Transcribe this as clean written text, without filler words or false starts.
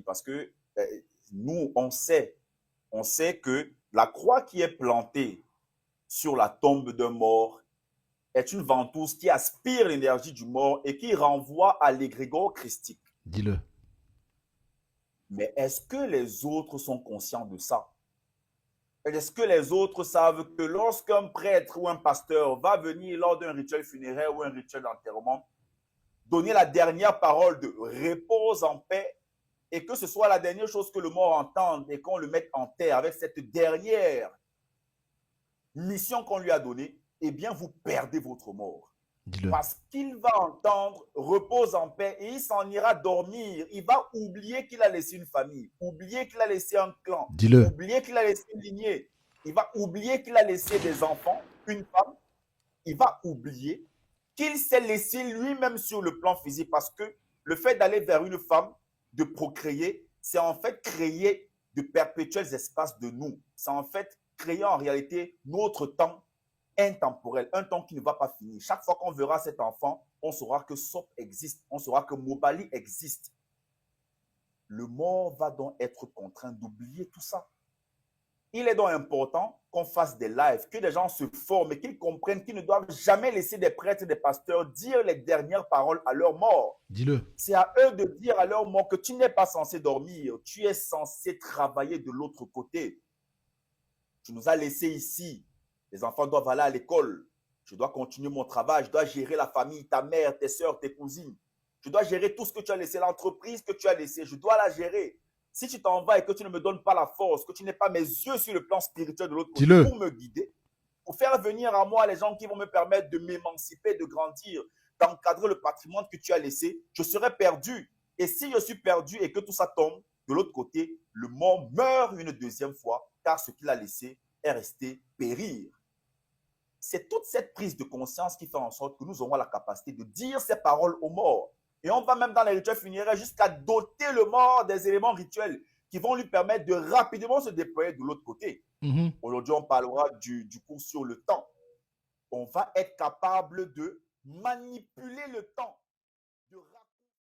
Parce que nous, on sait que la croix qui est plantée sur la tombe d'un mort est une ventouse qui aspire l'énergie du mort et qui renvoie à l'égrégore christique. Dis-le. Mais est-ce que les autres sont conscients de ça? Est-ce que les autres savent que lorsqu'un prêtre ou un pasteur va venir lors d'un rituel funéraire ou un rituel d'enterrement, donner la dernière parole de repose en paix et que ce soit la dernière chose que le mort entende et qu'on le mette en terre avec cette dernière mission qu'on lui a donnée, eh bien, vous perdez votre mort. Dis-le. Parce qu'il va entendre repose en paix et il s'en ira dormir. Il va oublier qu'il a laissé une famille, oublier qu'il a laissé un clan, Dis-le. oublier qu'il a laissé une lignée. Il va oublier qu'il a laissé des enfants, une femme. Il va oublier qu'il s'est laissé lui-même sur le plan physique parce que le fait d'aller vers une femme, de procréer, c'est en fait créer de perpétuels espaces de nous. C'est en fait créer en réalité notre temps intemporel, un temps qui ne va pas finir. Chaque fois qu'on verra cet enfant, on saura que Sop existe, on saura que Mobali existe. Le mort va donc être contraint d'oublier tout ça. Il est donc important qu'on fasse des lives, que des gens se forment et qu'ils comprennent qu'ils ne doivent jamais laisser des prêtres et des pasteurs dire les dernières paroles à leur mort. Dis-le. C'est à eux de dire à leur mort que tu n'es pas censé dormir, tu es censé travailler de l'autre côté. Tu nous as laissés ici, les enfants doivent aller à l'école, je dois continuer mon travail, je dois gérer la famille, ta mère, tes soeurs, tes cousines. Je dois gérer tout ce que tu as laissé, l'entreprise que tu as laissée, je dois la gérer. Si tu t'en vas et que tu ne me donnes pas la force, que tu n'es pas mes yeux sur le plan spirituel de l'autre côté Dis-le. pour me guider, pour faire venir à moi les gens qui vont me permettre de m'émanciper, de grandir, d'encadrer le patrimoine que tu as laissé, je serai perdu. Et si je suis perdu et que tout ça tombe, de l'autre côté, le mort meurt une deuxième fois, car ce qu'il a laissé est resté périr. C'est toute cette prise de conscience qui fait en sorte que nous aurons la capacité de dire ces paroles aux morts. Et on va même dans les rituels funéraires jusqu'à doter le mort des éléments rituels qui vont lui permettre de rapidement se déployer de l'autre côté. Mhm. Aujourd'hui, on parlera du cours sur le temps. On va être capable de manipuler le temps, de